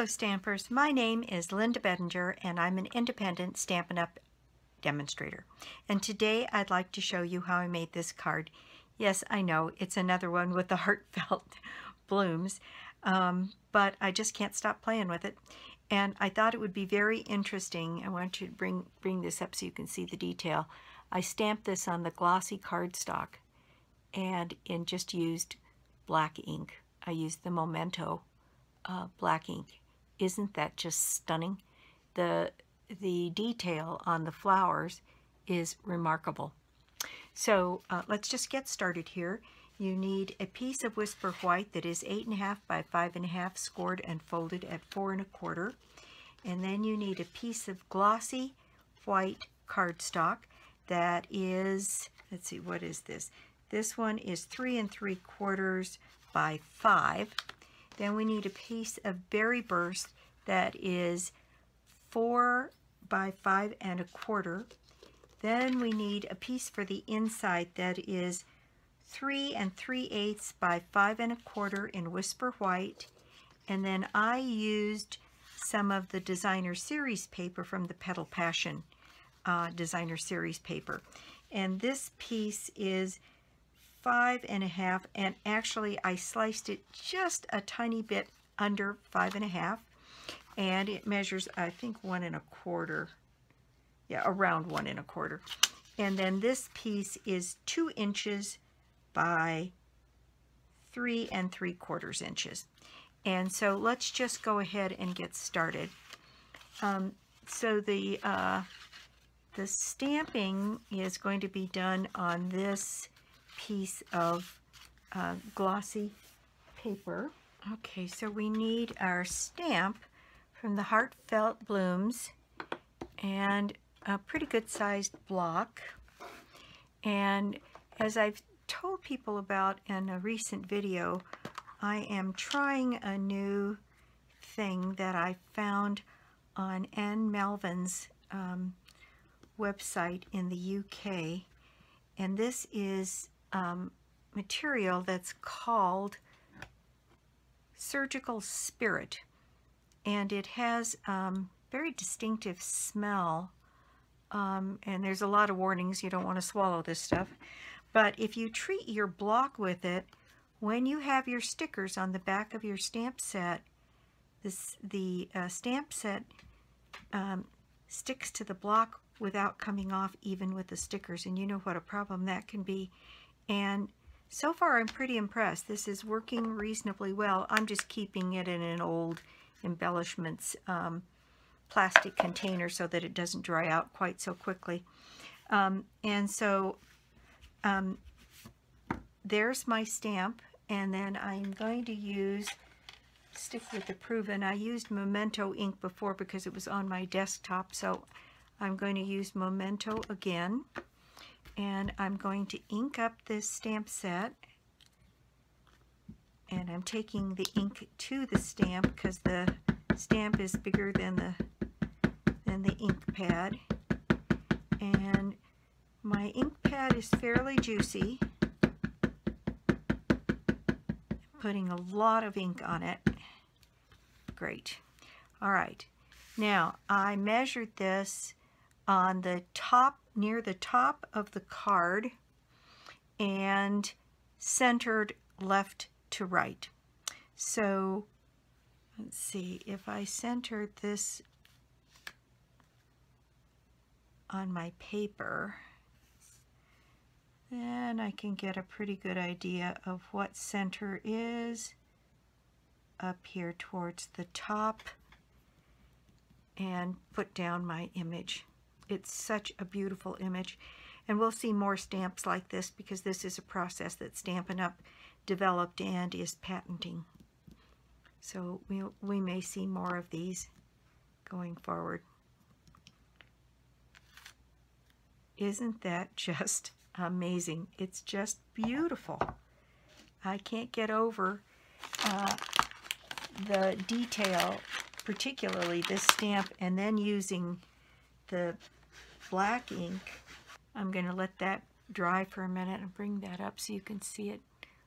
Hello Stampers, my name is Linda Bedinger and I'm an independent Stampin' Up! Demonstrator. And today I'd like to show you how I made this card. Yes, I know, it's another one with the heartfelt blooms, but I just can't stop playing with it. And I thought it would be very interesting. I want you to bring this up so you can see the detail. I stamped this on the glossy cardstock and just used black ink. I used the Momento black ink. Isn't that just stunning? The detail on the flowers is remarkable. So let's just get started here. You need a piece of Whisper White that is 8.5 by 5.5 scored and folded at 4 1/4. And then you need a piece of Glossy White Cardstock that is, let's see, what is this? This one is 3 3/4 by 5. Then we need a piece of Berry Burst that is 4 by 5 1/4. Then we need a piece for the inside that is 3 3/8 by 5 1/4 in Whisper White. And then I used some of the Designer Series paper from the Petal Passion Designer Series paper. And this piece is 5 1/2, and actually I sliced it just a tiny bit under 5 1/2, and it measures, I think, 1 1/4. Yeah, around 1 1/4. And then this piece is 2 inches by 3 3/4 inches. And so let's just go ahead and get started. So the stamping is going to be done on this piece of glossy paper. Okay, so we need our stamp from the Heartfelt Blooms and a pretty good sized block. And as I've told people about in a recent video, I am trying a new thing that I found on Anne Melvin's website in the UK. And this is material that's called Surgical Spirit, and it has very distinctive smell, and there's a lot of warnings. You don't want to swallow this stuff, but if you treat your block with it, when you have your stickers on the back of your stamp set, the stamp set sticks to the block without coming off, even with the stickers, and you know what a problem that can be. And so far I'm pretty impressed. This is working reasonably well. I'm just keeping it in an old embellishments plastic container so that it doesn't dry out quite so quickly. And so there's my stamp, and then I'm going to stick with the Proven. I used Momento ink before because it was on my desktop, so I'm going to use Momento again. And I'm going to ink up this stamp set, and I'm taking the ink to the stamp because the stamp is bigger than the ink pad, and my ink pad is fairly juicy. Putting a lot of ink on it. Great. All right, now I measured this on the top, near the top of the card, and centered left to right. So let's see, if I centered this on my paper, then I can get a pretty good idea of what center is up here towards the top, and put down my image. It's such a beautiful image, and we'll see more stamps like this because this is a process that Stampin' Up! Developed and is patenting. So we may see more of these going forward. Isn't that just amazing? It's just beautiful. I can't get over the detail, particularly this stamp, and then using the black ink. I'm going to let that dry for a minute and bring that up so you can see it.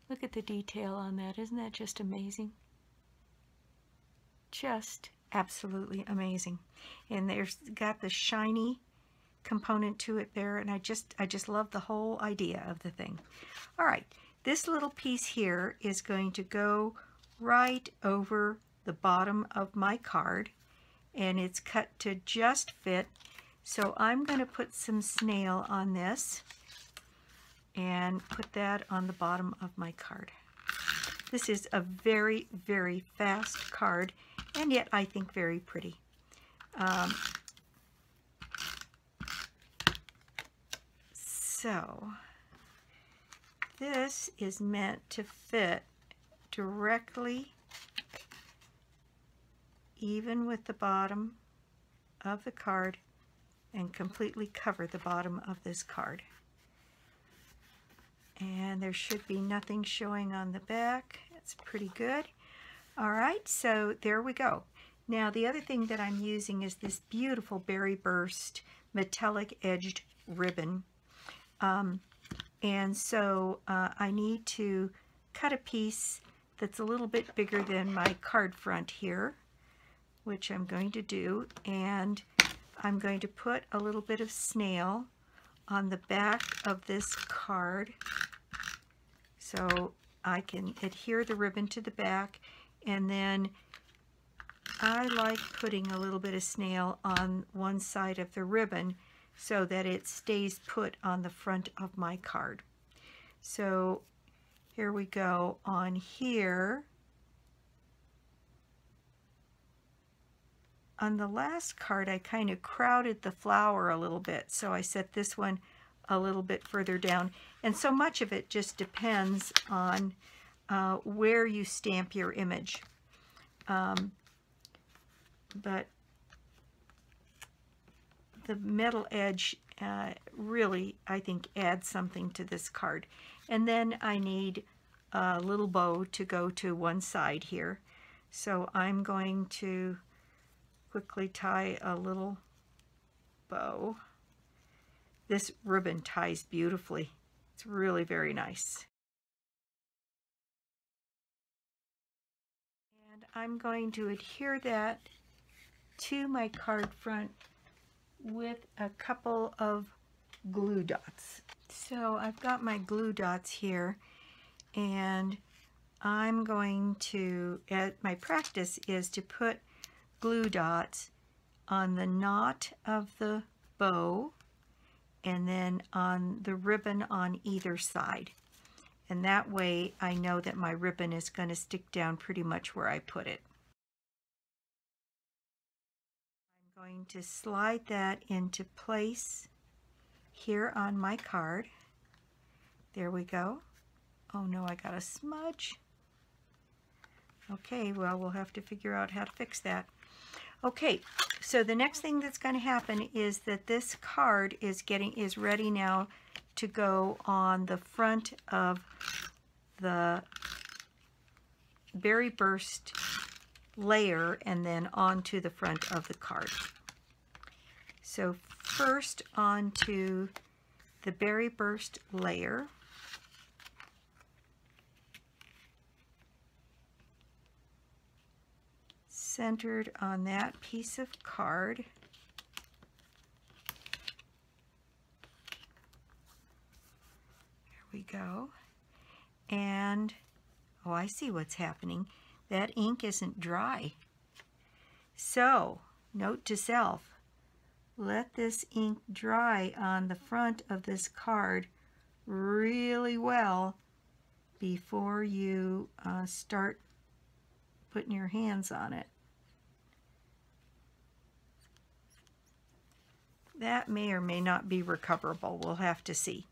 Look at the detail on that. Isn't that just amazing? just absolutely amazing. And there's got the shiny component to it there, and I just love the whole idea of the thing. All right, this little piece here is going to go right over the bottom of my card, and it's cut to just fit. So I'm going to put some snail on this and put that on the bottom of my card. This is a very, very fast card, and yet I think very pretty. So this is meant to fit directly even with the bottom of the card and completely cover the bottom of this card. And there should be nothing showing on the back. It's pretty good. All right, so there we go. Now the other thing that I'm using is this beautiful Berry Burst metallic edged ribbon. And so I need to cut a piece that's a little bit bigger than my card front here, which I'm going to do, and I'm going to put a little bit of snail on the back of this card so I can adhere the ribbon to the back. And then I like putting a little bit of snail on one side of the ribbon so that it stays put on the front of my card. So here we go on here. On the last card, I kind of crowded the flower a little bit, so I set this one a little bit further down. And so much of it just depends on where you stamp your image. But the metal edge really, I think, adds something to this card. And then I need a little bow to go to one side here. So I'm going to quickly tie a little bow. This ribbon ties beautifully. It's really very nice. And I'm going to adhere that to my card front with a couple of glue dots. So I've got my glue dots here, and I'm going to, my practice is to put glue dots on the knot of the bow and then on the ribbon on either side. And that way I know that my ribbon is going to stick down pretty much where I put it. I'm going to slide that into place here on my card. There we go. Oh no, I got a smudge. Okay, well, we'll have to figure out how to fix that. Okay, so the next thing that's going to happen is that this card is ready now to go on the front of the Berry Burst layer and then onto the front of the card. So first onto the Berry Burst layer. Centered on that piece of card. There we go. And, oh, I see what's happening. That ink isn't dry. So, note to self, let this ink dry on the front of this card really well before you start putting your hands on it. That may or may not be recoverable. We'll have to see.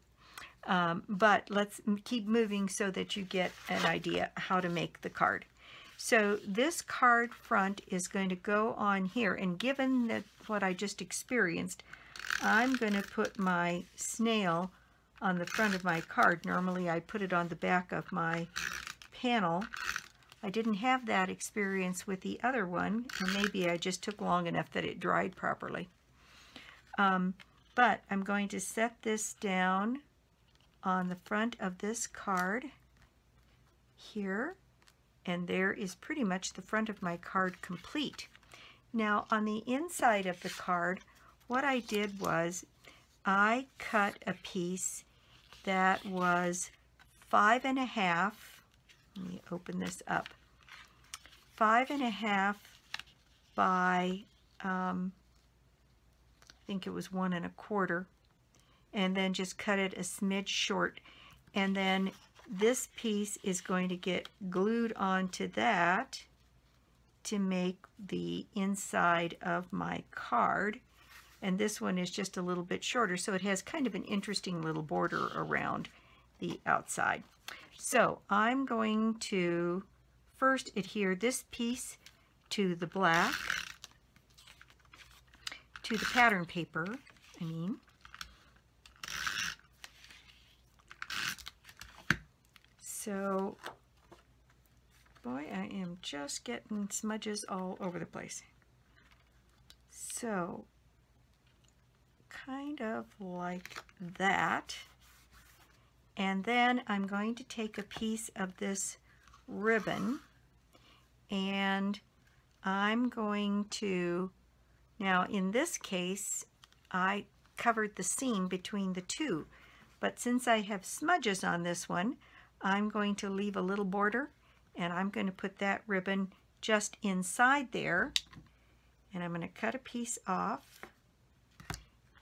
But let's keep moving so that you get an idea how to make the card. So this card front is going to go on here, and given that what I just experienced, I'm going to put my snail on the front of my card. Normally I put it on the back of my panel. I didn't have that experience with the other one, and maybe I just took long enough that it dried properly. But I'm going to set this down on the front of this card here, And there is pretty much the front of my card complete. Now on the inside of the card, what I did was I cut a piece that was 5.5, let me open this up, 5.5 by, I think it was 1.25, and then just cut it a smidge short. And then this piece is going to get glued onto that to make the inside of my card. And this one is just a little bit shorter, so it has kind of an interesting little border around the outside. So I'm going to first adhere this piece to the black, to the pattern paper, So, boy, I am just getting smudges all over the place. So, kind of like that. And then I'm going to take a piece of this ribbon, and I'm going to, now in this case, I covered the seam between the two, but since I have smudges on this one, I'm going to leave a little border, and I'm going to put that ribbon just inside there, and I'm going to cut a piece off,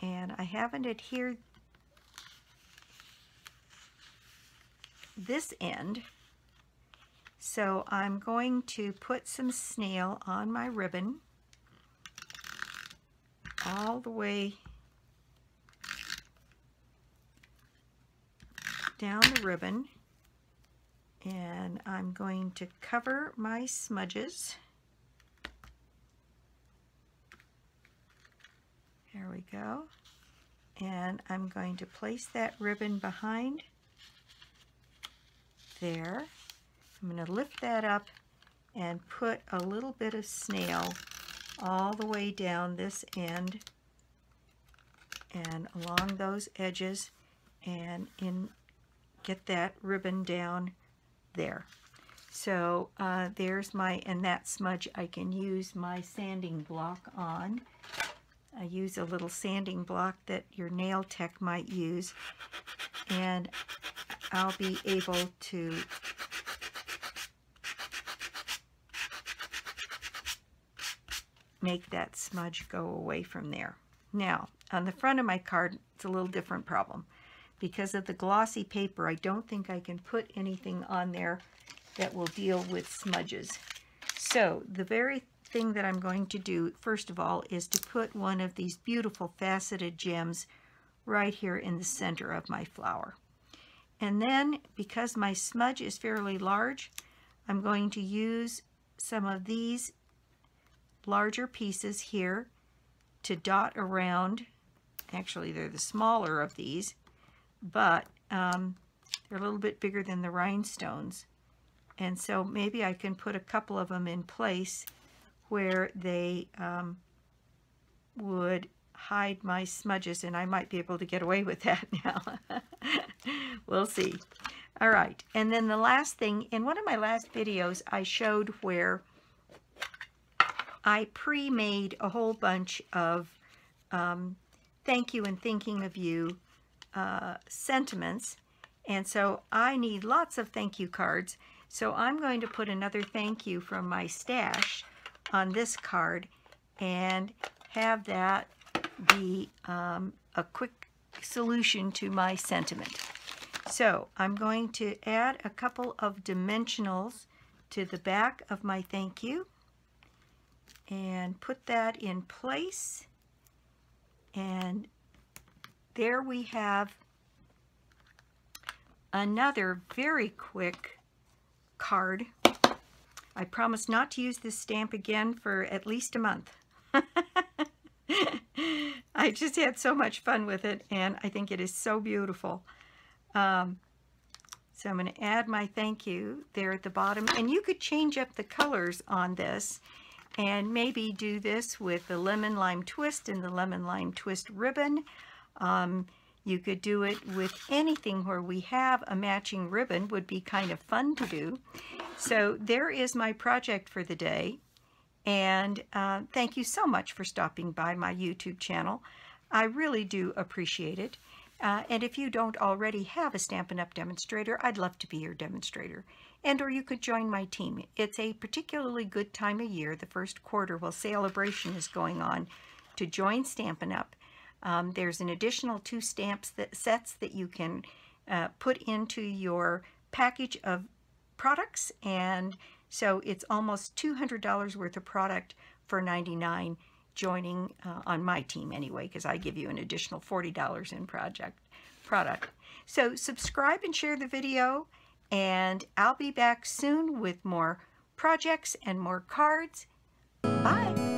and I haven't adhered this end, so I'm going to put some snail on my ribbon all the way down the ribbon, and I'm going to cover my smudges. There we go. And I'm going to place that ribbon behind there. I'm going to lift that up and put a little bit of snail all the way down this end and along those edges, and get that ribbon down there. So there's my, and that smudge I can use my sanding block on. I use a little sanding block that your nail tech might use, and I'll be able to make that smudge go away from there. Now, on the front of my card, it's a little different problem. Because of the glossy paper, I don't think I can put anything on there that will deal with smudges. So the very thing that I'm going to do, first of all, is to put one of these beautiful faceted gems right here in the center of my flower. And then, because my smudge is fairly large, I'm going to use some of these larger pieces here to dot around. Actually, they're the smaller of these, but they're a little bit bigger than the rhinestones. And so maybe I can put a couple of them in place where they would hide my smudges, and I might be able to get away with that now. We'll see. All right, and then the last thing, in one of my last videos, I showed where I pre-made a whole bunch of thank you and thinking of you sentiments, and so I need lots of thank you cards. So I'm going to put another thank you from my stash on this card and have that be a quick solution to my sentiment. So I'm going to add a couple of dimensionals to the back of my thank you and put that in place, and there we have another very quick card. I promise not to use this stamp again for at least a month. I just had so much fun with it, and I think it is so beautiful. So I'm going to add my thank you there at the bottom, and you could change up the colors on this and maybe do this with the lemon lime twist and the lemon lime twist ribbon. You could do it with anything where we have a matching ribbon, would be kind of fun to do. So there is my project for the day. And thank you so much for stopping by my YouTube channel. I really do appreciate it. And if you don't already have a Stampin' Up! Demonstrator, I'd love to be your demonstrator. Or you could join my team. It's a particularly good time of year, the first quarter, while celebration is going on, to join Stampin' Up! There's an additional 2 sets that you can put into your package of products, and so it's almost $200 worth of product for $99 joining on my team anyway, because I give you an additional $40 in product. So subscribe and share the video, and I'll be back soon with more projects and more cards. Bye!